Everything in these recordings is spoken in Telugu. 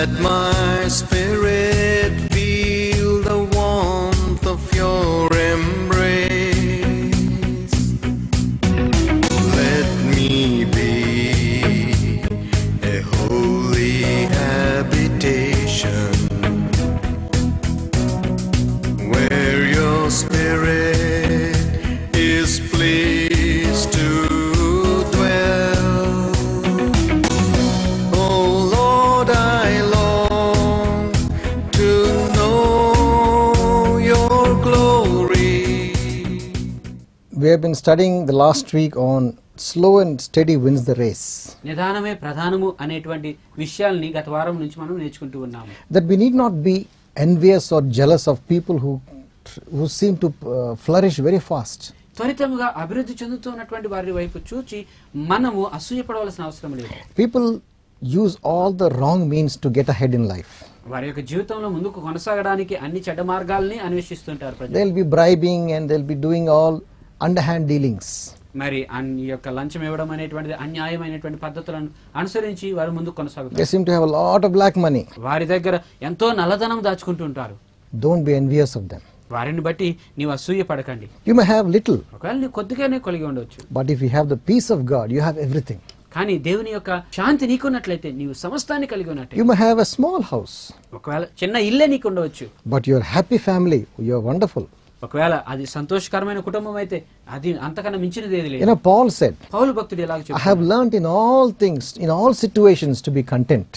Let my spirit feel the warmth of your embrace. Let me be a holy habitation where your spirit is pleased to dwell. Oh Lord, I long to know your glory. We have been studying the last week on slow and steady wins the race. నిదానమే ప్రధానము అనేటువంటి విషయాల్ని గత వారం నుంచి మనం నేర్చుకుంటూ ఉన్నాము. That we need not be envious or jealous of people who seem to flourish very fast. త్వరితముగా అభివృద్ధి చెందుతున్నటువంటి వారి వైపు చూచి మనము అసూయపడవలసిన అవసరం లేదు. People use all the wrong means to get ahead in life. వారి యొక్క జీవితంలో ముందుకు కొనసాగడానికి అన్ని చెడ్డ మార్గాల్ని అన్వేషిస్తుంటారు ప్రజలు. They'll be bribing and they'll be doing all underhand dealings. మరి ఈ యొక్క లంచం ఇవ్వడం అనేటువంటిది అన్యాయమైనటువంటి పద్ధతులను అనుసరించి వారు ముందుకు They కొనసాగుతారు. seem to have a lot of black money. వారి దగ్గర ఎంతో నల్లధనం దాచుకుంటుంటారు. Don't be envious of them. వారిని బట్టి నీవు అసూయ పడకండి. You may have little, ఒకవేళ నీవు కొద్దిగానే కలిగి ఉండొచ్చు, but if you have the peace of God, you have everything. కానీ దేవుని యొక్క శాంతి నీకున్నట్లయితే నీవు సమస్తాన్ని కలిగి ఉన్నట్టే. You may have a small house, ఒకవేళ చిన్న ఇల్లే నీకు ఉండవచ్చు, but you're happy family, you're wonderful. ఒకవేళ అది సంతోషకరమైన కుటుంబం అయితే అది అంతకన్నా మించినది ఏది లేదు. Paul said, పౌలు భక్తుడు ఎలాగ I చెప్పాడు, have learned in all things, in all situations to be content.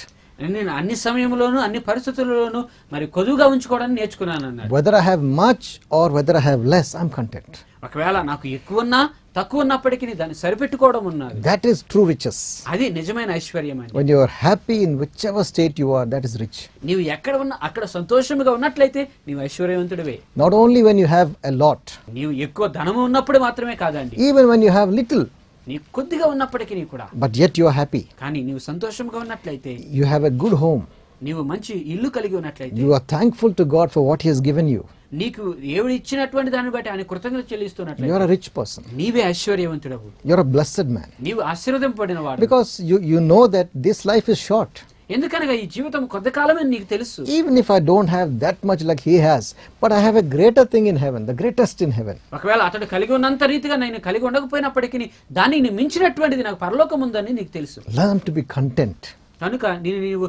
నేను అన్ని సమయంలోనూ అన్ని పరిస్థితుల్లోనూ మరి కొదువుగా ఉంచుకోవడానికి నేర్చుకున్నాను అన్నాడు. Whether I have much or whether I have less, I'm content. ఒకవేళ నాకు ఎక్కువ ఉన్నా తక్కువ ఉన్నప్పటికీ దాన్ని సరిపెట్టుకోవడం ఉన్నది. That is true riches. అది నిజమైన ఐశ్వర్యం అని. When you are happy in whichever state you are, that is rich. నీవు ఎక్కడ ఉన్నా అక్కడ సంతోషంగా ఉన్నట్లయితే నీవు ఐశ్వర్యవంతుడివే. Not only when you have a lot, నీవు ఎక్కువ ధనము ఉన్నప్పుడు మాత్రమే కాదండి, even when you have little, నీకు కొద్దిగా ఉన్నప్పటికీ కూడా, but yet you are happy. కానీ నీవు సంతోషంగా ఉన్నట్లయితే, You have a good home. నీవు మంచి ఇల్లు కలిగి ఉన్నట్లయితే, You are thankful to God for what He has given you. నీకు దేవుడు ఇచ్చినటువంటి దాన్ని బట్టి ఆయన కృతజ్ఞత You చెల్లిస్తున్నట్లయితే are a rich person. నీవే ఐశ్వర్యవంతుడవు, You are a blessed man. నీవు ఆశీర్వదింపబడిన వాడు. Because you know that this life is short. ఎందుకనగా ఈ జీవితం కొద్దికాలమే నీకు తెలుసు. Even if I don't have that much like he has, but I have a greater thing in heaven, the greatest in heaven. ఒకవేళ అతడు కలిగి ఉన్నంత రీతిగా నేను కలిగి ఉండకపోయినప్పటికీ దానికి మించినటువంటిది నాకు పరలోకం ఉందని నీకు తెలుసు. Learn to be content. కనుక నీవు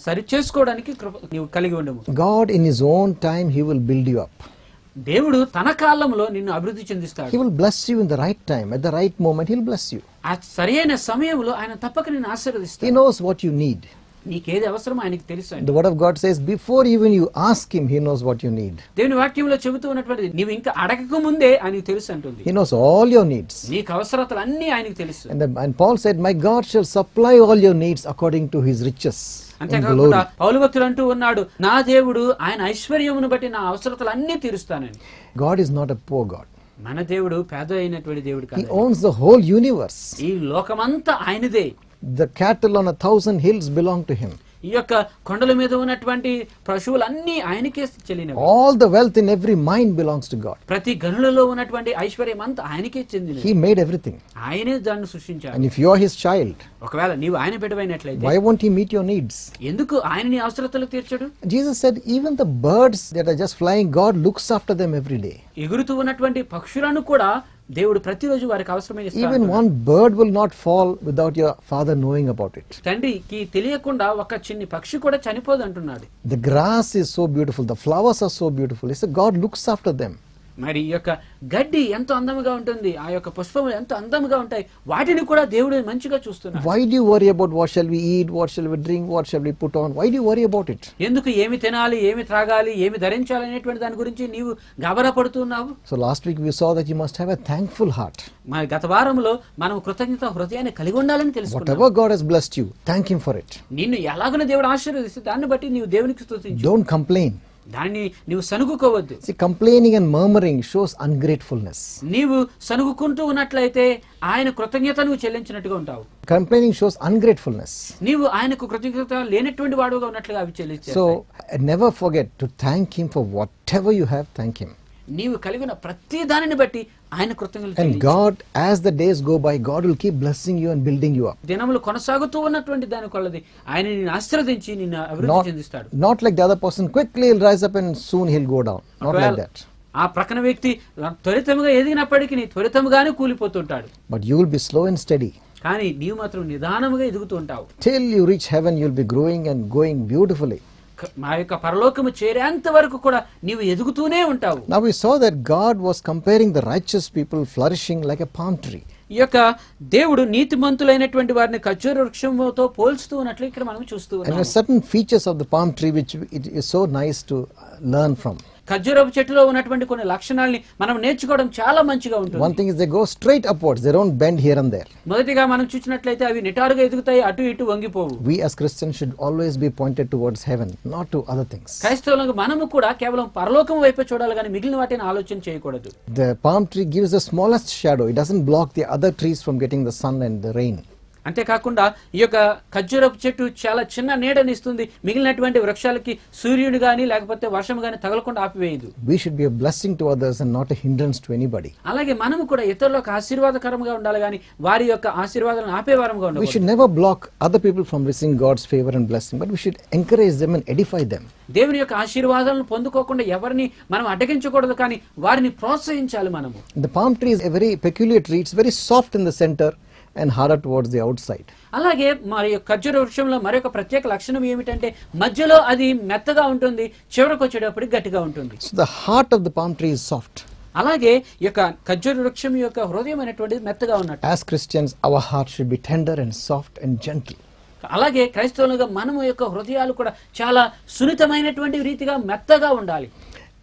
సరి చేసుకోవడానికి నీవు కలిగి ఉండము. God in His own time, He will build you up. దేవుడు తన కాలంలో నిన్ను అభివృద్ధి చెందిస్తాడు. He will bless you in the right time. At the right moment, He'll bless you. ఆ సరైన సమయంలో ఆయన తప్పక నిన్ను ఆశీర్వదిస్తాడు. He knows what you need. నీకేది అవసరమో ఆయనకి తెలుసు. The word of God says, before even you ask Him, He knows what you need. దేవుని వాక్యంలో చెబుతూ ఉన్నటువంటిది నీవు ఇంకా అడగక ముందే ఆయనకు తెలుసు అంటుంది. He knows all your needs. నీకు అవసరతలు అన్నీ ఆయనకు తెలుసు. And Paul said, my God shall supply all your needs according to His riches in అంతేకాకుండా glory. పౌలు భక్తుడు అంటూ ఉన్నాడు, నా దేవుడు ఆయన ఐశ్వర్యమును బట్టి నా అవసరతలు అన్నీ తీరుస్తానని. God is not a poor God. మన దేవుడు పేద అయినటువంటి దేవుడు He కాదు. owns the whole universe. ఈ లోకమంతా ఆయనదే. The cattle on 1,000 hills belong to Him. ఈ యొక్క కొండల మీద ఉన్నటువంటి పశువులన్నీ ఆయనకే చెందినవి. All the wealth in every mine belongs to God. ప్రతి గనులలో ఉన్నటువంటి ఐశ్వర్యం అంతా ఆయనకే చెందినది. He made everything. ఆయనే దాన్ని సృష్టించాడు. And if you are His child, ఒకవేళ నీవు ఆయన బిడ్డవైనట్లయితే why won't He meet your needs? ఎందుకు ఆయన నీ అవసరతలు తీర్చడు? Jesus said, even the birds that are just flying, God looks after them every day. ఎగురుతూ ఉన్నటువంటి పక్షులను కూడా దేవుడు ప్రతిరోజు వారికి అవసరమైన Even one bird will not fall without your father knowing about it. తండ్రికి తెలియకుండా ఒక చిన్ని పక్షి కూడా చనిపోదు అంటున్నాడు. The grass is so beautiful, the flowers are so beautiful. He said, God looks after them. మరి ఈ యొక్క గడ్డి ఎంతో అందముగా ఉంటుంది, ఆ యొక్క పుష్పములు ఎంతో అందముగా ఉంటాయి, వాటిని కూడా దేవుడు మంచిగా చూస్తున్నాడు. Why do you worry about what shall we eat, what shall we drink, what shall we put on? Why do you worry about it? ఎందుకు ఏమి తినాలి, ఏమి త్రాగాలి, ఏమి ధరించాలి అనేటువంటి దాని గురించి నీవు గాబరా పడుతున్నావు? So last week we saw that you must have a thankful heart. మరి గత వారంలో మనం కృతజ్ఞత హృదయాన్ని కలిగి ఉండాలని తెలుసుకున్నాం. Whatever God has blessed you, thank Him for it. నిన్ను ఎలాగైనా దేవుడు ఆశీర్వదిస్తే దాన్ని బట్టి నీవు దేవునికి స్తుతించు. Don't complain. దాన్ని నీవు సనుగుకోవద్దు. See, complaining and murmuring shows ungratefulness. నీవు సనుగుకుంటూ ఉన్నట్లయితే ఆయన కృతజ్ఞత నువ్వు చెల్లించినట్టుగా ఉంటావు. Complaining shows ungratefulness. నీవు ఆయనకు కృతజ్ఞత లేనటువంటి వాడుగా ఉన్నట్లుగా అవి చెల్లించావు. So never forget to thank Him for whatever you have. Thank Him. నీవు కలిగిన ప్రతి దానిని బట్టి ఆయన కృతజ్ఞతలు And చెల్లించు. God, as the days go by, God will keep blessing you and building you up. దినములు కొనసాగుతూ ఉన్నటువంటి దాని కొలది ఆయన నిన్ను ఆశీర్వదించి నిన్ను అభివృద్ధి చెందిస్తాడు. Not like the other person, quickly he'll rise up and soon he'll go down. Not like that. ఆ ప్రక్కన వ్యక్తి త్వరితముగా ఎదిగినప్పటికీ త్వరితముగానే కూలిపోతుంటాడు. But you will be slow and steady. కానీ నీవు మాత్రం నిదానముగా ఎదుగుతూ ఉంటావు. Till you reach heaven, you'll be growing and going beautifully. మా యొక్క పరలోకము చేరేంత వరకు కూడా నీవు ఎదుగుతూనే ఉంటావు. Now we saw that God was comparing the righteous people flourishing like a palm tree. ఈ యొక్క దేవుడు నీతిమంతులైనటువంటి వారిని ఖర్జూర వృక్షంతో పోల్చుతూ ఉన్నట్లు ఇక్కడ మనం చూస్తూ And there ఉన్నాం. are certain features of the palm tree which it is so nice to learn from. ఖర్జూరపు చెట్టులో ఉన్నటువంటి కొన్ని లక్షణాలని మనం నేర్చుకోవడం చాలా మంచిగా One ఉంటుంది. thing is they go straight upwards, they don't bend here and there. మొదటిగా మనం చూసినట్లయితే అవి నిటారుగా ఎదుగుతాయి, అటు ఇటు వంగిపోవు. We as Christians should always be pointed towards heaven, not to other things. క్రైస్తవులకు మనము కూడా కేవలం పరలోకం వైపే చూడాలి కానీ మిగిలిన వాటిని ఆలోచన చేయకూడదు. The palm tree gives the smallest shadow. It doesn't block the other trees from getting the sun and the rain. అంతేకాకుండా ఈ యొక్క ఖర్జూరపు చెట్టు చాలా చిన్న నీడనిస్తుంది, మిగిలినటువంటి వృక్షాలకి సూర్యుడు గాని లేకపోతే వర్షం గాని తగలకుండా ఆపివేయదు. We should be a blessing to others and not a hindrance to anybody. అలాగే మనము కూడా ఇతరులకు ఆశీర్వాదకరంగా ఉండాలి కానీ వారి యొక్క ఆశీర్వాదాలను ఆపేవారంగా We ఉండకూడదు. should never block other people from receiving God's favor and blessing, but we should encourage them and edify them. దేవుని యొక్క ఆశీర్వాదాలను పొందుకోకుండా ఎవరిని మనం అడ్డగించకూడదు కానీ వారిని ప్రోత్సహించాలి మనము. The palm tree is a very peculiar tree. It's very soft in the center and harder towards the outside. అలాగే మరి ఖర్జూర వృక్షంలో మరొక ప్రత్యేక లక్షణం ఏమిటంటే మధ్యలో అది మెత్తగా ఉంటుంది, చివరకు వచ్చేటప్పుడు గట్టిగా ఉంటుంది. So the heart of the palm tree is soft. అలాగే ఈ యొక్క ఖర్జూర వృక్షం యొక్క హృదయం అనేటువంటిది మెత్తగా ఉన్నట్టు. As Christians, our heart should be tender and soft and gentle. అలాగే క్రైస్తవులుగా మనము యొక్క హృదయాలు కూడా చాలా సున్నితమైనటువంటి రీతిగా మెత్తగా ఉండాలి.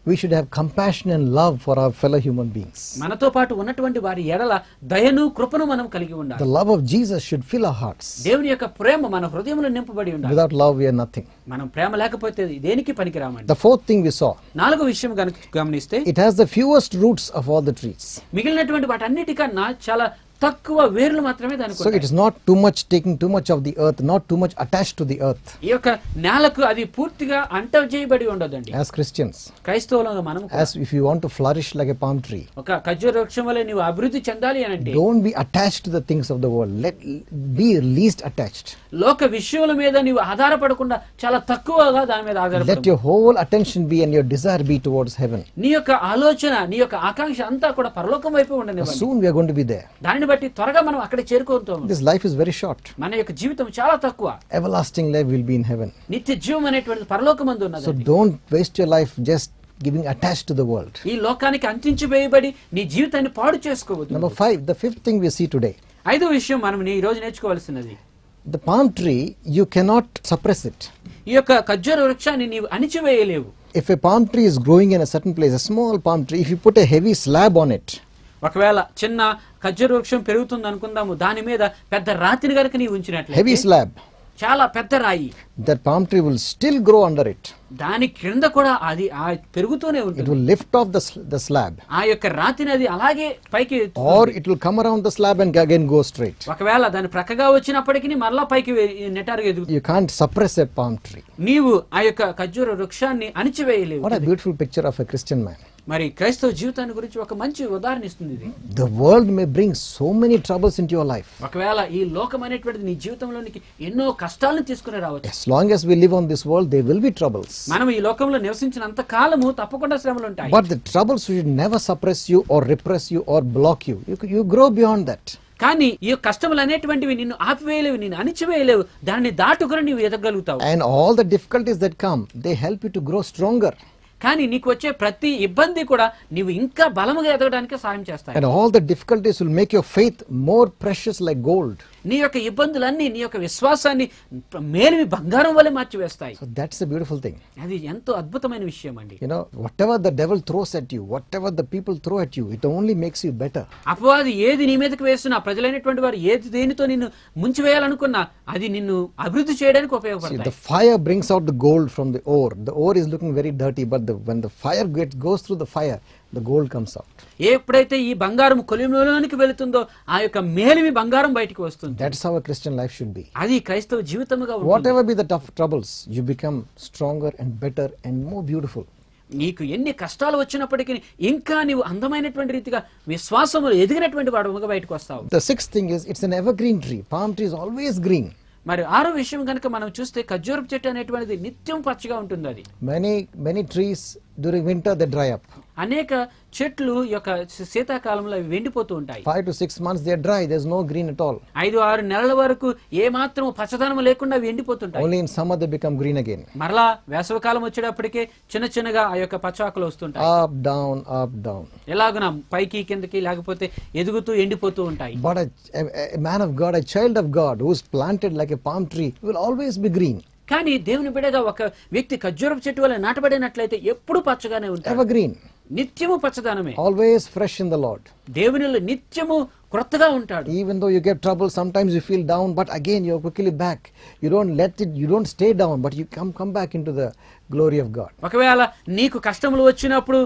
We should have compassion and love for our fellow human beings. మనతో పాటు ఉన్నటువంటి వారి ఎడల దయను కృపను మనం కలిగి The ఉండాలి. love of Jesus should fill our hearts. దేవుని యొక్క ప్రేమ మన హృదయంలో నింపబడి ఉండాలి. Without love, we are nothing. మనం ప్రేమ లేకపోతే దేనికి పనికిరామండి. The fourth thing we saw, నాలుగో విషయం గమనిస్తే it has the fewest roots of all the trees. మిగిలినటువంటి వాటన్నిటికన్నా చాలా తక్కువ వేర్లు మాత్రమే దానికి So it ఉంటాయి. is not too much taking too much of the earth, not too much attached to the earth. ఈ యొక్క నేలకు అది పూర్తిగా అంటజేయబడి ఉండదండి. As Christians, క్రైస్తవులుగా మనం కూడా as if you want to flourish like a palm tree, ఒక ఖర్జూర వృక్షం వలె నీవు అభివృద్ధి చెందాలి అని అంటే don't be attached to the things of the world. Be least attached. లోక విషయాల మీద నీవు ఆధారపడకుండా చాలా తక్కువగా దాని మీద Let ఆధారపడు. your whole attention be and your desire be towards heaven. నీ యొక్క ఆలోచన నీ యొక్క ఆకాంక్ష అంతా కూడా పరలోకం వైపు ఉండనివ్వండి. Soon we are going to be there. దానిని బట్టి త్వరగా మనం అక్కడ చేరుకుంటాము. This life is very short. మన యొక్క జీవితం చాలా తక్కువ. Everlasting life will be in heaven. నిత్య జీవం అనేటువంటిది పరలోకమందు So ఉన్నది. don't waste your life just giving attached to the world. ఈ లోకానికి అంటించి వేయబడి నీ జీవితాన్ని పాడు చేసుకోవద్దు. Number 5, the fifth thing we see today. ఐదో విషయం మనం ఈ రోజు నేర్చుకోవాల్సినది, The palm tree, you cannot suppress it. ఈ యొక్క ఖర్జూర వృక్షాన్ని నీవు అణిచివేయలేవు. If a palm tree is growing in a certain place, a small palm tree, if you put a heavy slab on it, ఒకవేళ చిన్న ఖర్జూర వృక్షం పెరుగుతుంది అనుకుందాము, దాని మీద పెద్ద రాతిని గనుక నీవు heavy ఉంచినట్లయితే slab, చాలా పెద్ద రాయి, that palm tree will still grow under it. దాని క్రింద కూడా అది పెరుగుతూనే It ఉంటుంది. will lift off the slab, ఆ యొక్క రాతిని అది అలాగే పైకి ఎత్తుతుంది. or it will come around the slab and again go straight. ఒకవేళ దాని ప్రక్కగా వచ్చినప్పటికీ మరలా పైకి నెటారుగా ఎదుగుతుంది. You can't suppress a palm tree. నీవు ఆ యొక్క ఖర్జూర వృక్షాన్ని అణిచివేయలేవు. What a beautiful picture of a Christian man. మరి క్రైస్తవ జీవితాన్ని గురించి ఒక మంచి ఉదాహరణ ఇస్తుంది ఇది. The world may bring so many troubles into your life. ఒకవేళ ఈ లోకం అనేటువంటిది నీ జీవితంలోనికి ఎన్నో కష్టాలను తీసుకుని రావచ్చు. As long as we live on this world, there will be troubles. మనం ఈ లోకంలో నివసించినంత కాలము తప్పకుండా శ్రమలు ఉంటాయి. But the troubles should never suppress you or repress you or block you. You grow beyond that. కానీ ఈ కష్టములు అనేటువంటివి నిన్ను ఆపివేయలేవు, నిన్ను అణిచివేయలేవు. దాన్ని దాటుకుని నీవు ఎదగలుగుతావు. And all the difficulties that come, they help you to grow stronger. కానీ నీకు వచ్చే ప్రతి ఇబ్బంది కూడా నీవు ఇంకా బలముగా ఎదగడానికి సాయం చేస్తాయి. And all the difficulties will make your faith more precious like gold. నీ యొక్క ఇబ్బందులన్నీ నీ యొక్క విశ్వాసాన్ని మేలిమి బంగారం వలె మార్చివేస్తాయి. So that's a beautiful thing. అది ఎంతో అద్భుతమైన విషయం అండి. You know, whatever the devil throws at you, whatever the people throw at you, it only makes you better. అపవాది ఏది నీ మీదకి వేస్తున్నా, ప్రజలైనటువంటి వారు ఏది దేనితో నిన్ను ముంచివేయాలనుకున్నా అది నిన్ను అభివృద్ధి చేయడానికి See, ఉపయోగపడతాయి. the fire brings out the gold from the ore. The ore is looking very dirty, but when the fire goes through the fire, the gold comes out. ఎప్పుడైతే ఈ బంగారం కొలిమిలోనికి వెళుతుందో ఆ యొక్క మేలిమి బంగారం బయటికి వస్తుంది. That's how a Christian life should be. అది క్రైస్తవ జీవితముగా ఉంటుంది. Whatever be the tough troubles, you become stronger and better and more beautiful. నీకు ఎన్ని కష్టాలు వచ్చినప్పటికీ ఇంకా నీవు అందమైనటువంటి రీతిగా విశ్వాసములో ఎదిగినటువంటి వాడుగా బయటకు వస్తావు. The sixth thing is it's an evergreen tree. Palm tree is always green. మరి ఆరో విషయం కనుక మనం చూస్తే ఖర్జూరపు చెట్టు అనేటువంటిది నిత్యం పచ్చగా ఉంటుంది. అది Many trees during winter they dry up. అనేక చెట్లు యొక్క శీతాకాలంలో అవి ఎండిపోతూ ఉంటాయి. 5 to 6 months they are dry. There's no green at all. 5-6 నెలల వరకు ఏ మాత్రం పచ్చదనం లేకుండా అవి ఎండిపోతుంటాయి. Only in summer they become green again. మరలా వేసవికాలం వచ్చేటప్పటికే చిన్నగా ఆ యొక్క పచ్చాకులు వస్తుంటాయి. Up down. ఎలాగున పైకి కిందకి లేకపోతే ఎదుగుతూ ఎండిపోతూ ఉంటాయి. But a man of God, a child of God who is planted like a palm tree will always be green. కానీ దేవుని బిడ్డగా ఒక వ్యక్తి ఖర్జూరపు చెట్టు వల్ల నాటబడినట్లయితే ఎప్పుడు పచ్చగానే ఉంటాడు. Evergreen. నిత్యము పచ్చదనమే. Always fresh in the Lord. దేవునిలో నిత్యము క్రొత్తగా ఉంటాడు. Even though you get trouble, sometimes you feel down, but again you're quickly back. You don't stay down, but you come back into the glory of God. ఒకవేళ నీకు కష్టములు వచ్చినప్పుడు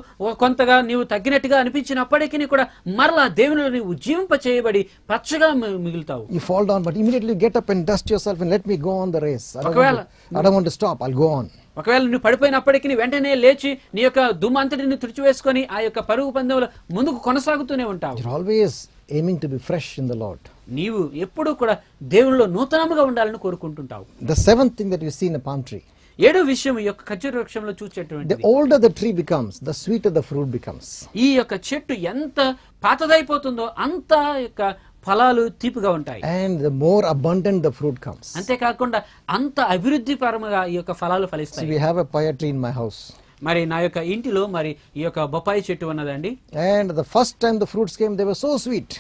కొంతగా నీవు తగ్గినట్టుగా అనిపించినప్పటికీ కూడా మరలా దేవునిలో నీవు జీవింప చేయబడి పచ్చగా మిగులుతావు. You fall down, but immediately get up and dust yourself and let me go on the race. I don't want to stop. I'll go on. ఒకవేళ నువ్వు పడిపోయినప్పటికీ వెంటనే లేచి నీ యొక్క దుమ్మంతటిని తుడిచివేసుకొని ఆ యొక్క పరుగు పందెంలో ముందుకు కొనసాగుతూనే ఉంటావు. You're always aiming to be fresh in the Lord. నీవు ఎప్పుడూ కూడా దేవునిలో నూతనముగా ఉండాలని కోరుకుంటుంటావు. The seventh thing that you see in a palm tree. ఏడో విషయం ఈ యొక్క ఖర్జూర వృక్షంలో చూచేటువంటి, the older the tree becomes, the sweeter the fruit becomes. ఈ యొక్క చెట్టు ఎంత పాతదైపోతుందో అంత యొక్క ఫలాలు తీపిగా ఉంటాయి. And the more abundant the fruit comes. అంతేకాకుండా అంత అభివృద్ధి పరముగా ఈ యొక్క ఫలాలు ఫలిస్తాయి. So we have a papaya tree in my house. మరి నా యొక్క ఇంటిలో మరి ఈ యొక్క బొప్పాయి చెట్టు ఉన్నదండి. And the first time the fruits came, they were so sweet.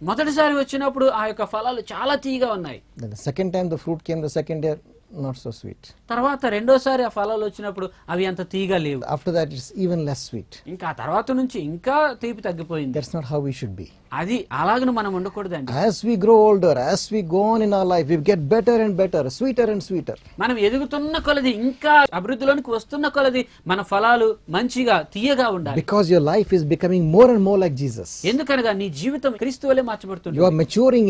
మొదటిసారి వచ్చినప్పుడు ఆ యొక్క ఫలాలు చాలా తీయగా ఉన్నాయి. Then the second time the fruit came, the second year, not so sweet. తర్వాత రెండోసారి ఆ ఫలాలు వచ్చినప్పుడు అవి అంత తీయగా లేవు. After that it's even less sweet. ఇంకా తర్వాత నుంచి ఇంకా తీపి తగ్గిపోయింది. That's not how we should be. అది అలాగను మనం ఉండకూడదండి. As we grow older, as we go on in our life, we get better and better, sweeter and sweeter. మనం ఎదుగుతున్న కొలది ఇంకా అభివృద్ధిలోనికి వస్తున్న కొలది మన ఫలాలు మంచిగా తీయగా ఉండాలి. Because your life is becoming more and more like Jesus. ఎందుకనగా నీ జీవితం క్రీస్తు వలె మార్చబడుతుంది. You are maturing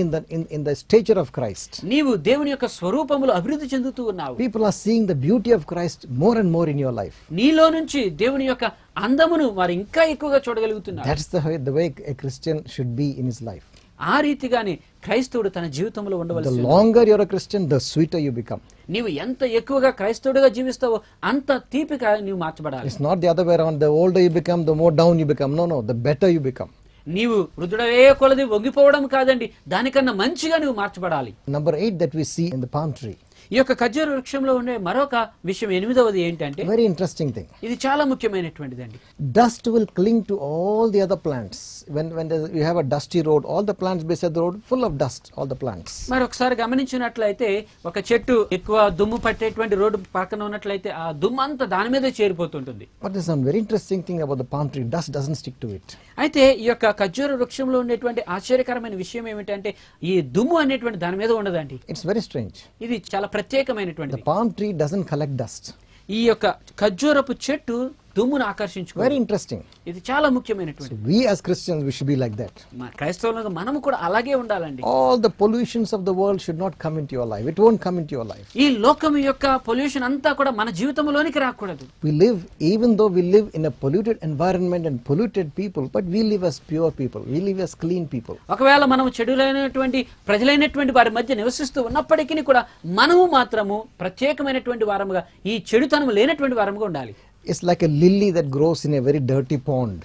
in the stature of Christ. నీవు దేవుని యొక్క స్వరూపములో అభివృద్ధి చెందుతూ ఉన్నావు. People are seeing the beauty of Christ more and more in your life. నీలో నుంచి దేవుని యొక్క అందమును వారు ఇంకా ఎక్కువగా చూడగలుగుతున్నారు. That's the way a Christian should be in his life. ఆ రీతిగానే క్రైస్తవుడు తన జీవితంలో ఉండవలసి. The longer you're a Christian, the sweeter you become. నీవు ఎంత ఎక్కువగా క్రైస్తవుడిగా జీవిస్తావో అంత తీపిగా నీవు మార్చబడాలి. It's not the other way around. The older you become, the more down you become. No, the better you become. నీవు వృద్ధుడవే కొలది వంగిపోవడం కాదండి, దానికన్నా మంచిగా నువ్వు మార్చబడాలి. Number 8 that we see in the palm tree. ఈ యొక్క ఖర్జూర వృక్షంలో ఉండే మరొక విషయం 8వది ఏంటంటే, Very interesting thing. ఇది చాలా ముఖ్యమైనటువంటిదండి. Dust will cling to all the other plants. When you have a dusty road, all the plants beside the road full of dust, all the plants. మరి ఒకసారి గమనించినట్లయితే ఒక చెట్టు ఎక్కువ దుమ్ము పట్టేటువంటి రోడ్డు పక్కన ఉన్నట్లయితే ఆ దుమ్ము అంతా దాని మీదే చేరిపోతుంటుంది. But there's some very interesting thing about the palm tree. Dust doesn't stick to it. అయితే ఈ యొక్క ఖర్జూర వృక్షంలో ఉండేటువంటి ఆశ్చర్యకరమైన విషయం ఏమిటంటే ఈ దుమ్ము అనేటువంటి దాని మీద ఉండదండి. It's very strange. ఇది చాలా ప్రత్యేకమైనటువంటిది. The palm tree doesn't collect dust. ఈ యొక్క ఖర్జూరపు చెట్టు దుమ్మును ఆకర్షించుకో. Very interesting. ఇది చాలా ముఖ్యమైనటువంటి. We as Christians, we should be like that. క్రైస్తవులుగా మనము కూడా అలాగే ఉండాలండి. All the pollutions of the world should not come into your life. It won't come into your life. ఈ లోకం యొక్క పొల్యూషన్ అంతా కూడా మన జీవితంలోనికి రాకూడదు. We live, even though we live in a polluted environment and polluted people, but we live as pure people. We live as clean people. ఒకవేళ మనం చెడులైనటువంటి ప్రజలైనటువంటి వారి మధ్య నివసిస్తూ ఉన్నప్పటికీ కూడా మనము మాత్రము ప్రత్యేకమైనటువంటి వారముగా ఈ చెడుతనం లేనటువంటి వారముగా ఉండాలి. It's like a lily that grows in a very dirty pond.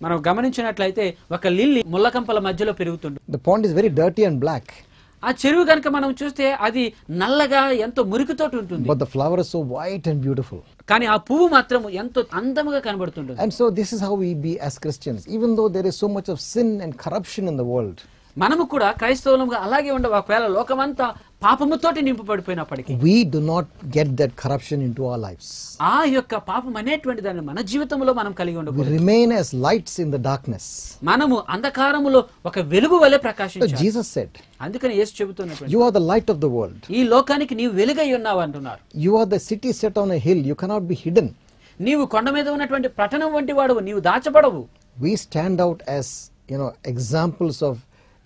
మనం గమనించినట్లయితే ఒక లిల్లీ ముళ్ళకంపల మధ్యలో పెరుగుతుంది. The pond is very dirty and black. ఆ చెరువు గనుక మనం చూస్తే అది నల్లగా ఎంతో మురికితోటి ఉంటుంది. But the flower is so white and beautiful. కానీ ఆ పువ్వు మాత్రం ఎంతో అందముగా కనబడుతుంటుంది. And so this is how we be as Christians. Even though there is so much of sin and corruption in the world, మనము కూడా క్రైస్తవులుగా అలాగే ఉండవు. ఒకవేళ లోకమంతా పాపముతోటి నింపబడిపోయినప్పటికీ we do not get that corruption into our lives. ఆ యొక్క పాపం అనేటువంటి దాన్ని మన జీవితంలో మనం కలిగి We ఉండకూడదు. remain as lights in the darkness. మనము అంధకారములో ఒక వెలుగు వలె ప్రకాశించాలి. Jesus said, అందుకని యేసు చెబుతున్నటువంటి, you are the light of the world. ఈ లోకానికి నీవు వెలుగై ఉన్నావు అంటున్నారు. You are the city set on a hill. You cannot be hidden. నీవు కొండ మీద ఉన్నటువంటి పట్టణం వంటి వాడు, నీవు దాచబడవు. We stand out as, examples of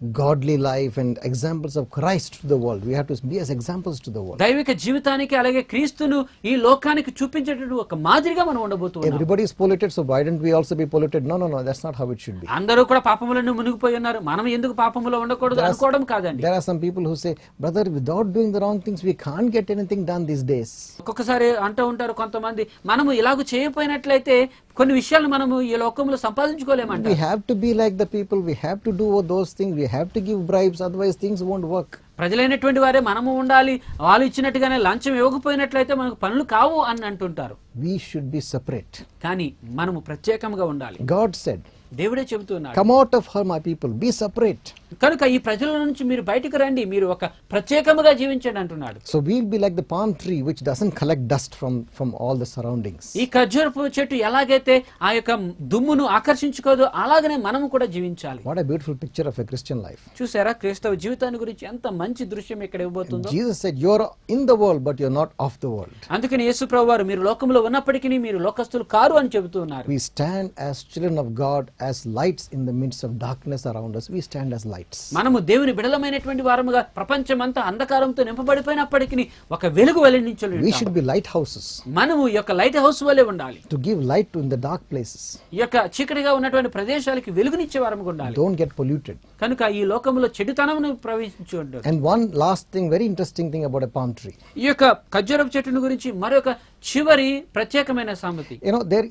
godly life and examples of Christ to the world. We have to be as examples to the world. దైవిక జీవితానికి అలాగే క్రీస్తును ఈ లోకానికి చూపించేటటువంటి ఒక మాదిరిగా మనం ఉండబోతున్నాం. Everybody is polluted, so why don't we also be polluted? No, that's not how it should be. అందరూ కూడా పాపములను మునిగిపోయి ఉన్నారు, మనం ఎందుకు పాపములో ఉండకూడదు అనుకోవడం కాదండి. There are some people who say, brother, without doing the wrong things we can't get anything done these days. ఒక్కొక్కసారి అంటూ ఉంటారు కొంతమంది, మనము ఇలాగ చేయకపోయినట్లయితే కొన్ని విషయాలు మనము ఈ లోకంలో సంపాదించుకోలేమంట. We have to be like the people, we have to do all those things, we have to give bribes, otherwise things won't work. ప్రజలైనటువంటి వారే మనము ఉండాలి, వాళ్ళు ఇచ్చినట్టుగానే లంచం ఇవ్వకపోయినట్లయితే మనకు పనులు కావు అని అంటుంటారు. We should be separate. కానీ మనము ప్రత్యేకంగా ఉండాలి. God said, దేవుడే చెబుతున్నాడు, come out of her, my people, be separate. కనుక ఈ ప్రజల నుంచి మీరు బయటకు రండి, మీరు ఒక ప్రత్యేకముగా జీవించండి అంటున్నాడు. So we'll be like the palm tree which doesn't collect dust from all the surroundings. ఈ ఖర్జూరపు చెట్టు ఎలాగైతే ఆ యొక్క దుమ్మును ఆకర్షించుకోదో అలాగనే మనము కూడా జీవించాలి. What a beautiful picture of a Christian life. చూసారా క్రైస్తవ జీవితాన్ని గురించి ఎంత మంచి దృశ్యం ఇక్కడ ఇవ్వబోతుందో. Jesus said, you're in the world but you're not of the world. అందుకని యేసు ప్రభువారు మీరు లోకంలో ఉన్నప్పటికీ మీరు లోకస్తులు కారు అని చెబుతున్నారు. We stand as children of God, as lights in the midst of darkness around us. We stand as lights. మనము దేవుని బిడలమైనటువంటి వారముగా ప్రపంచమంతా అంధకారంతో నింపబడిపోయినప్పటికీ ఒక వెలుగు వలె నిల్చొని We should be lighthouses. మనము ఈ యొక్క లైట్ హౌస్ వలె ఉండాలి. To give light to in the dark places. ఈ యొక్క చీకటిగా ఉన్నటువంటి ప్రదేశాలకి వెలుగునిచ్చే వారముగా ఉండాలి. Don't get polluted. కనుక ఈ లోకములో చెడుతనమును ప్రవేశించి ఉండదు. And one last thing, very interesting thing about a palm tree. ఈ యొక్క ఖర్జూరపు చెట్టును గురించి మరొక చివరి ప్రత్యేకమైన సామెత. You know, there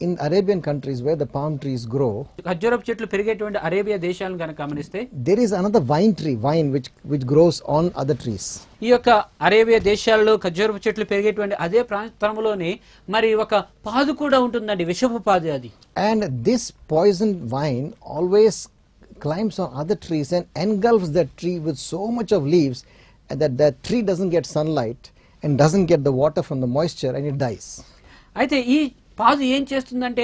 in Arabian countries where the palm trees grow, ఖర్జూరపు చెట్లు పెరిగేటువంటి అరేబియా దేశాలను కనుక గమనిస్తే there is another vine which grows on other trees. ఈ యొక్క అరేబియా దేశాలలో ఖర్జూరపు చెట్లు పెరిగేటువంటి అదే ప్రాంతంలోనే మరి ఒక పాదు కూడా ఉంటుందండి, విషపు పాదు అది. And this poison vine always climbs on other trees and engulfs that tree with so much of leaves that that tree doesn't get sunlight and doesn't get the water from the moisture and it dies. అయితే ఈ పాదు ఏం చేస్తుందంటే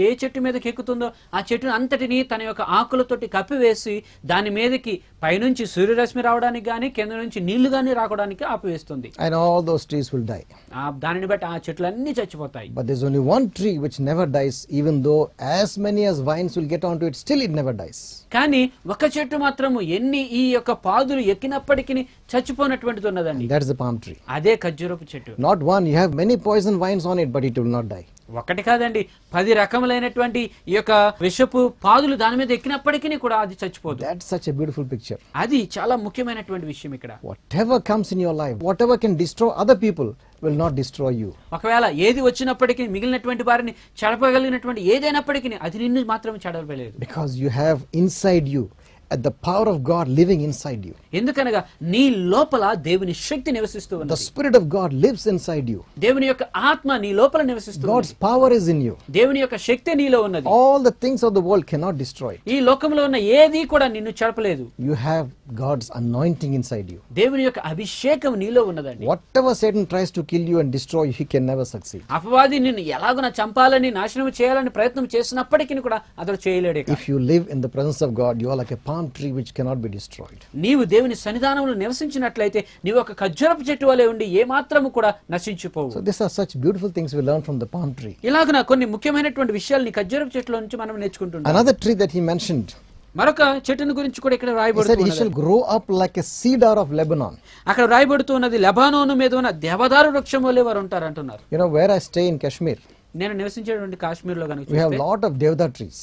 ఏ చెట్టు మీదకి ఎక్కుతుందో ఆ చెట్టును అంతటిని తన యొక్క ఆకులతోటి కప్పివేసి దాని మీదకి పైనుంచి సూర్యరశ్మి రావడానికి గానీ కింద నుంచి నీళ్లు గానీ రావడానికి ఆపివేస్తుంది. And all those trees will die. దానిని బట్టి ఆ చెట్లన్నీ చచ్చిపోతాయి. But there's only one tree which never dies, even though as many as vines will get onto it, still it never dies. కానీ ఒక చెట్టు మాత్రము ఎన్ని ఈ యొక్క పాదులు ఎక్కినప్పటికీ చచ్చిపోనటువంటిది ఉన్నదండి. That's the palm tree. అదే ఖర్జూరపు చెట్టు. Not one, you have many poison vines on it, but it will not die. ఒకటి కాదండి, 10 రకములైనటువంటి ఈ యొక్క విషపు పాదులు దాని మీద ఎక్కినప్పటికీ కూడా అది చచ్చిపోదు. That's such a beautiful picture. అది చాలా ముఖ్యమైనటువంటి విషయం ఇక్కడ. Whatever comes in your life, whatever can destroy other people will not destroy you. ఒకవేళ ఏది వచ్చినప్పటికీ మిగిలినటువంటి వారిని చెడపగలిగినటువంటి ఏదైనప్పటికీ అది నిన్ను మాత్రం చెడపలేదు. Because you have inside you at the power of God living inside you. ఎందుకనగా నీ లోపల దేవుని శక్తి నివసిస్తూ The ఉంది. Spirit of God lives inside you. దేవుని యొక్క ఆత్మ నీ లోపల నివసిస్తుంది. God's power is in you. దేవుని యొక్క శక్తి నీలో ఉన్నది. All the things of the world cannot destroy it. ఈ లోకంలో ఉన్న ఏది కూడా నిన్ను చెడపలేదు. You have God's anointing inside you. దేవుని యొక్క అభిషేకం నీలో ఉన్నదండి. Whatever Satan tries to kill you and destroy you, he can never succeed. అపవాది నిన్ను ఎలాగున చంపాలని నాశనం చేయాలని ప్రయత్నం చేసినప్పటికీ కూడా అతడు చేయలేడు. If you live in the presence of God, you are like a palm tree which cannot be destroyed. నీవు దేవుని సన్నిధానంలో నివసించినట్లయితే నీవు ఒక ఖర్జూరపు చెట్టు వలె ఉండి ఏ మాత్రము కూడా నశించిపోవు. So these are such beautiful things we learn from the palm tree. ఇలాగన కొన్ని ముఖ్యమైనటువంటి విషయాలు నీ ఖర్జూరపు చెట్టులో నుంచి మనం నేర్చుకుంటున్నాం. Another tree that he mentioned, మరొక చెట్టును గురించి కూడా ఇక్కడ he said he రాయబడుతున్నది. shall grow up like a cedar of Lebanon. అక్కడ రాయబడుతున్నది లెబానోను మీద ఉన్న దేవదారు వృక్షం వలె వారు ఉంటారు అంటున్నారు. You know where I stay in Kashmir, నేను నివసించేటువంటి కాశ్మీర్ లో కనుక we have చూస్తే lot of deodar trees.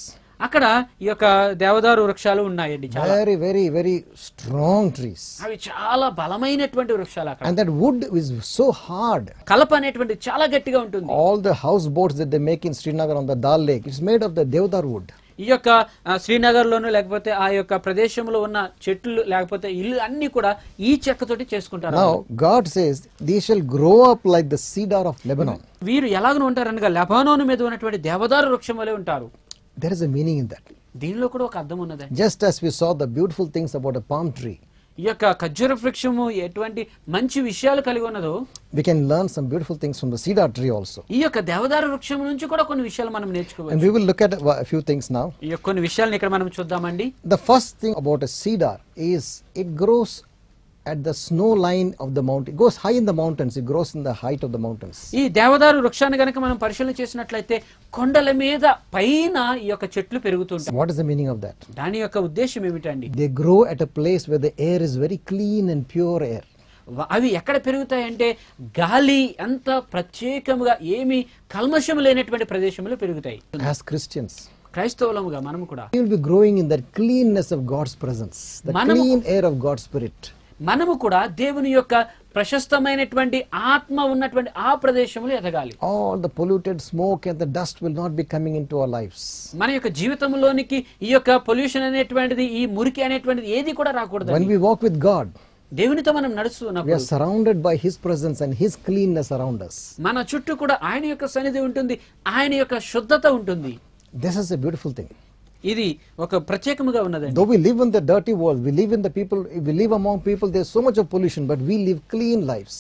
అక్కడ ఈ యొక్క దేవదారు వృక్షాలు ఉన్నాయండి చాలా. Very, very, very strong trees. అవి చాలా బలమైనటువంటి వృక్షాలు అక్కడ. And that wood is so hard. కలప అనేటువంటి చాలా గట్టిగా ఉంటుంది. All the houseboats that they make in Srinagar on the Dal Lake, it's made of the deodar wood. ఈ యొక్క శ్రీనగర్ లోను లేకపోతే ఆ యొక్క ప్రదేశంలో ఉన్న చెట్లు లేకపోతే ఇల్లు అన్ని కూడా ఈ చెక్కతోటి చేసుకుంటారు. Now God says they shall grow up like the cedar of Lebanon. వీరు ఎలాగను ఉంటారనగా లెబానోను మీద ఉన్నటువంటి దేవదారు వృక్షం వలె ఉంటారు. There is a meaning in that. దీనిలో కూడా ఒక అర్థం ఉన్నది. Just as we saw the beautiful things about a palm tree, ఈ యొక్క ఖర్జూర వృక్షము ఎటువంటి మంచి విషయాలు కలిగి ఉన్నదో we can learn some beautiful things from the cedar tree also. ఈ యొక్క దేవదారు వృక్షం నుంచి కూడా కొన్ని విషయాలు మనం నేర్చుకోవచ్చు. And we will look at a few things now. ఈ యొక్క కొన్ని విషయాలను ఇక్కడ మనం చూద్దామండి. The first thing about a cedar is it grows at the snow line of the mountain. It goes high in the mountains. It grows in the height of the mountains. ఈ దేవదారు వృక్షాన్ని గనక మనం పరిశీలన చేసినట్లయితే కొండల మీద పైన ఈ యొక్క చెట్లు పెరుగుతుంటాయి. What is the meaning of that? దాని యొక్క ఉద్దేశం ఏమిటండి? They grow at a place where the air is very clean and pure air. అవి ఎక్కడ పెరుగుతాయంటే గాలి అంత ప్రత్యేకముగా ఏమీ కల్మషం లేనటువంటి ప్రదేశంలో పెరుగుతాయి. As Christians, క్రైస్తవులముగా మనము కూడా we will be growing in that cleanness of God's presence, the clean air of God's Spirit. మనము కూడా దేవుని యొక్క ప్రశస్తమైనటువంటి ఆత్మ ఉన్నటువంటి ఆ ప్రదేశంలో ఎదగాలి. All the polluted smoke and the dust will not be coming into our lives. మన యొక్క జీవితంలోనికి ఈ యొక్క పొల్యూషన్ అనేటువంటిది, ఈ మురికి అనేటువంటిది ఏది కూడా రాకూడదు. When we walk with God, దేవునితో మనం we నడుస్తున్నప్పుడు are surrounded by His presence and His cleanness around us. మన చుట్టూ కూడా ఆయన యొక్క సన్నిధి ఉంటుంది, ఆయన యొక్క శుద్ధత ఉంటుంది. This is a beautiful thing. ఇది ఒక ప్రత్యేకముగా ఉన్నదండి. Though we live in the dirty world, we live in the people, we live among people, there's so much of pollution, but we live clean lives.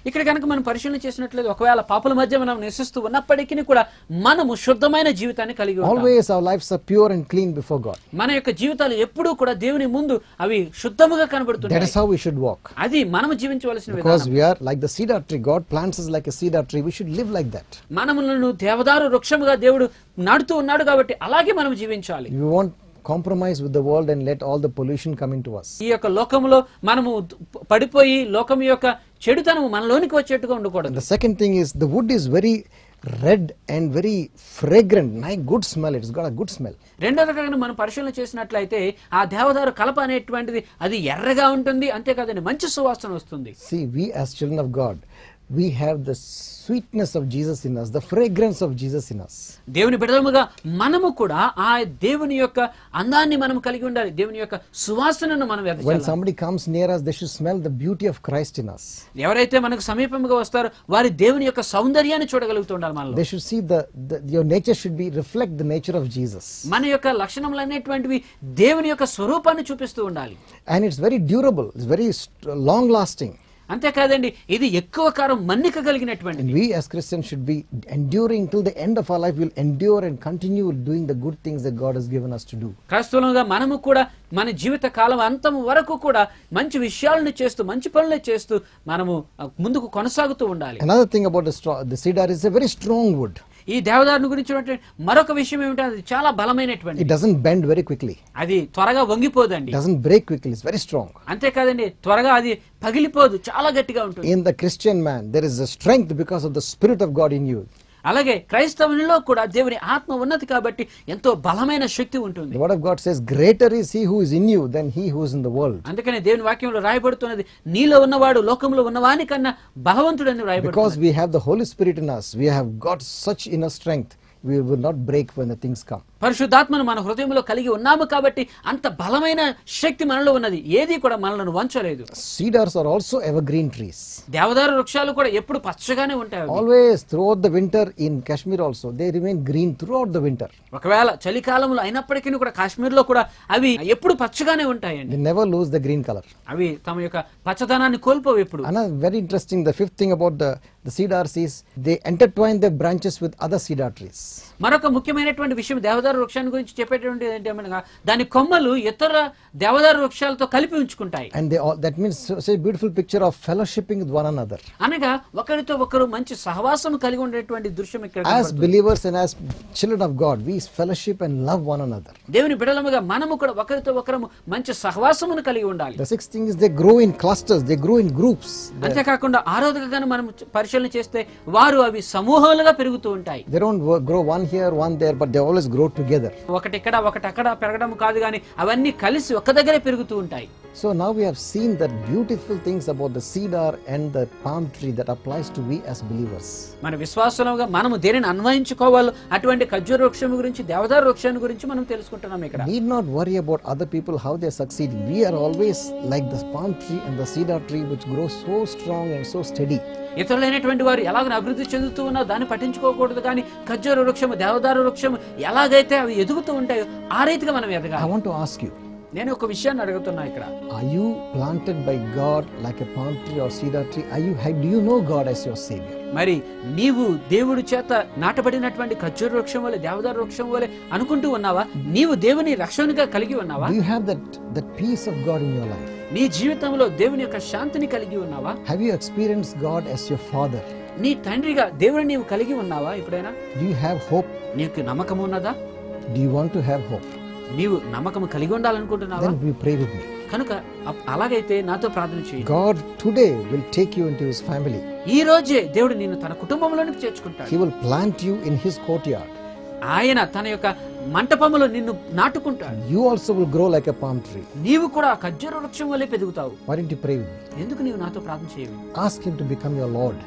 ఇక్కడ కనుక మనం పరిశీలన చేసినట్లయితే ఒకవేళ పాపుల మధ్య మనం నివసిస్తూ ఉన్నప్పటికీ కూడా మనము శుద్ధమైన జీవితాన్ని కలిగి ఉంటాం. Always our lives are pure and clean before God. మన యొక్క జీవితాలు ఎప్పుడూ కూడా దేవుని ముందు అవి శుద్ధముగా That కనబడుతుంటాయి. is how we should walk. అది మనము జీవించవలసిన Because విధానం. we are like the cedar tree. God plants us like a cedar tree. We should live like that. మనములను దేవదారు వృక్షముగా దేవుడు నాటుతూ ఉన్నాడు కాబట్టి అలాగే మనం జీవించాలి. We won't compromise with the world and let all the pollution come into us. ఈ యొక్క లోకములో మనము పడిపోయి లోకం యొక్క చెడుతనము మనలోనికి వచ్చేట్టుగా ఉండకూడదు. The second thing is the wood is very red and very fragrant. Nice, good smell. It's got a good smell. రెండో రకంగా మనం పరిశీలన చేసినట్లయితే ఆ దేవదారు కలప అనేటువంటిది అది ఎర్రగా ఉంటుంది, అంతేకాదండి మంచి సువాసన వస్తుంది. See, we as children of God, we have the sweetness of Jesus in us, the fragrance of Jesus in us. దేవుని బిడ్డలుగా మనము కూడా ఆ దేవుని యొక్క అందాన్ని మనం కలిగి ఉండాలి, దేవుని యొక్క సువాసనను మనం When వెదజల్లాలి. somebody comes near us, they should smell the beauty of Christ in us. ఎవరైతే మనకు సమీపంగా వస్తారో వారి దేవుని యొక్క సౌందర్యాన్ని చూడగలుగుతుండాలి మనలో. They should see your nature should be reflect the nature of Jesus. మన యొక్క లక్షణములు అనేటువంటివి దేవుని యొక్క స్వరూపాన్ని చూపిస్తూ ఉండాలి. And it's very durable. It's very long lasting. అంతేకాదండి ఇది ఎక్కువ కాలం మన్నిక కలిగినటువంటి. And we as Christians should be enduring till the end of our life. We'll endure and continue doing the good things that God has given us to do. క్రైస్తవులుగా మనము కూడా మన జీవిత కాలం అంతం వరకు కూడా మంచి విషయాలను చేస్తూ మంచి పనులు చేస్తూ మనము ముందుకు కొనసాగుతూ ఉండాలి. Another thing about the cedar is a very strong wood. ఈ దేవదారుని గురించి మరొక విషయం ఏమిటంటే అది చాలా బలమైనటువంటి. It doesn't bend very quickly. అది త్వరగా వంగిపోదండి. It doesn't break quickly. It's very strong. అంతేకాదండి త్వరగా అది పగిలిపోదు, చాలా గట్టిగా ఉంటుంది. In the Christian man, there is a strength because of the Spirit of God in you. అలాగే క్రైస్తవునిలో కూడా దేవుని ఆత్మ ఉన్నది కాబట్టి ఎంతో బలమైన శక్తి ఉంటుంది. The word of God says, greater is he who is in you than he who is in the world. అందుకనే దేవుని వాక్యంలో రాయబడుతున్నది నీలో ఉన్నవాడు లోకంలో ఉన్నవాని కన్నా బలవంతుడని రాయబడుతుంది. Because we have the Holy Spirit in us, we have got such inner strength, we will not break when the things come. పరిశుద్ధాత్మను మన హృదయంలో కలిగి ఉన్నాము కాబట్టి అంత బలమైన శక్తి మనలో ఉన్నది, ఏది కూడా మనలను వంచలేదు. Cedars are also evergreen trees. దేవదారు వృక్షాలు కూడా ఎప్పుడు పచ్చగానే ఉంటాయి. Always throughout the winter in Kashmir also, they remain green throughout the winter. ఒకవేళ చలికాలంలో అయినప్పటికీ కూడా కాశ్మీర్లో కూడా అవి ఎప్పుడు పచ్చగానే ఉంటాయండి. They never lose the green color. అవి తమ యొక్క పచ్చదనాన్ని కోల్పోవు ఎప్పుడు. Another very interesting, the fifth thing about the cedars is they intertwine their branches with other cedar trees. మరొక ముఖ్యమైనటువంటి విషయం దేవదారు వృక్షాన్ని గురించి చెప్పేటువంటిది ఏంటంటే దాని కొమ్మలు ఇతర దేవదారు వృక్షాలతో కలిపి ఉంచుకుంటాయి. And that means such a beautiful picture of fellowshipping with one another. అనగా ఒకరితో ఒకరు మంచి సహవాసం కలిగి ఉండేటువంటి దృశ్యం ఇక్కడ As కనబడుతుంది. believers and as children of God, we fellowship and love one another. దేవుని బిడ్డలముగా మనము కూడా ఒకరితో ఒకరము మంచి సహవాసమును కలిగి ఉండాలి. The sixth thing is they grow in clusters, they grow in groups. అంతేకాకుండా ఆరోగ్యంగా మనం పరిశీలన చేస్తే వారు అవి సమూహాలుగా పెరుగుతూ ఉంటాయి. They don't grow one here, one there, but they always grow together. ఒకటి ఇక్కడ ఒకటి అక్కడ పెరగడం కాదు కానీ అవన్నీ కలిసి ఒక్క దగ్గరే పెరుగుతూ ఉంటాయి. So now we have seen the beautiful things about the cedar and the palm tree that applies to we as believers. మన విశ్వాసంగా మనము దేనిని అన్వయించుకోవాలో అటువంటి ఖర్జూర వృక్షం గురించి దేవదారు వృక్షాన్ని గురించి మనం తెలుసుకుంటున్నాం ఇక్కడ. Need not worry about other people how they succeed. We are always like the palm tree and the cedar tree which grows so strong and so steady. ఇతరులైనటువంటి వారు ఎలాగ అభివృద్ధి చెందుతూ ఉన్నా దాన్ని పట్టించుకోకూడదు కానీ ఖర్జూర వృక్షము దేవదారు వృక్షము ఎలాగైతే అవి ఎదుగుతూ ఉంటాయో ఆ రీతిగా మనం I ఎదగాలి. want to ask you, నేను ఒక విషయాన్ని అడుగుతున్నా ఇక్కడ. are you planted by God like a palm tree or cedar tree? Do you know God as your Savior? మరి నీవు దేవుడి చేత నాటబడినటువంటి ఖర్జూర వృక్షం వలె దేవదారు వృక్షం వలె అనుకుంటూ ఉన్నావా? నీవు దేవుని రక్షణగా కలిగి ఉన్నావా? Do you have that peace of God in your life? నీ జీవితంలో దేవుని యొక్క శాంతిని కలిగి ఉన్నావా? Have you experienced God as your Father? నీ తండ్రిగా దేవుడిని నీవు కలిగి ఉన్నావా ఎప్పుడైనా? Do you have hope? నీకు నమ్మకం ఉన్నదా? Do you want to have hope? నీవు నమ్మకం కలిగి ఉండాలనుకుంటున్నావా? Then we pray with me. కనుక అలాగైతే నాతో ప్రార్థన చేయి. God today will take you into His family. ఈ రోజే దేవుడు నిన్ను తన కుటుంబంలోనికి చేర్చుకుంటాడు. He will plant you in His courtyard. ఆయన తన యొక్క మంటపములో నిన్ను నాటుకుంటాడు. You also will grow like a palm tree. నీవు కూడా ఖర్జూర వృక్షం వలె పెరుగుతావు. Why don't you pray with me? ఎందుకు నీవు నాతో ప్రార్థన చేయవు? Ask Him to become your Lord.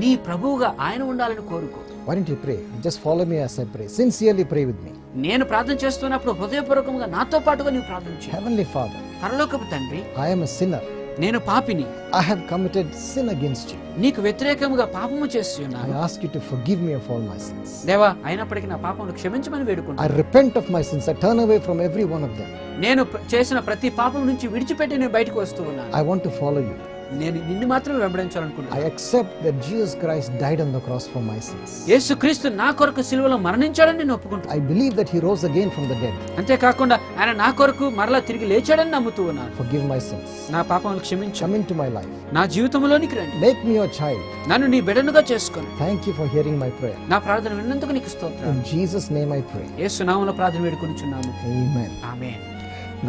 నీ ప్రభువుగా ఆయన ఉండాలని కోరుకో. Why don't you pray? Just follow me as I pray. Sincerely pray with me. నేను ప్రార్థన చేస్తున్నప్పుడు హృదయపూర్వకంగా నాతో పాటుగా నీవు ప్రార్థన చేయి. Heavenly Father, పరలోకపు తండ్రి, I am a sinner. నేను పాపిని. I have committed sin against you. నీకు వ్యతిరేకంగా పాపము చేసి I ఉన్నాను. ask you to forgive me of all my sins. దేవా, అయినప్పటికీ నా పాపమును క్షమించమని I వేడుకుంటాను. repent of my sins. I turn away from every one of them. నేను చేసిన ప్రతి పాపం నుంచి విడిచిపెట్టి నేను బయటకు వస్తూ ఉన్నాను. I want to follow you. నేను నిన్ను మాత్రమే I వెంబడించాలనుకుంటున్నాను. accept that Jesus Christ died on the cross for my sins. యేసుక్రీస్తు నా కొరకు సిలువలో మరణించాడని నేను ఒప్పుకుంటాను. I believe that He rose again from the dead. అంతేకాకుండా ఆయన నా కొరకు మరలా తిరిగి లేచాడని నమ్ముతూ ఉన్నాను. Forgive my sins. నా పాపములు క్షమించు. Come into my life. నా జీవితంలోనికి రండి. Make me your child. నన్ను నీ బిడ్డనుగా చేసుకొని. Thank you for hearing my prayer. నా ప్రార్థన విన్నందుకు నీకు స్తోత్రాలు. In Jesus' name I pray. యేసు నామములో ప్రార్థన వేడుకొనుచున్నాము. Amen. Amen.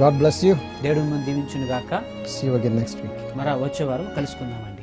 God bless you. దేవుడు మిమ్మల్ని దీవించును గాక. See you again next week. మరలా వచ్చే వారం కలుసుకుందామండి.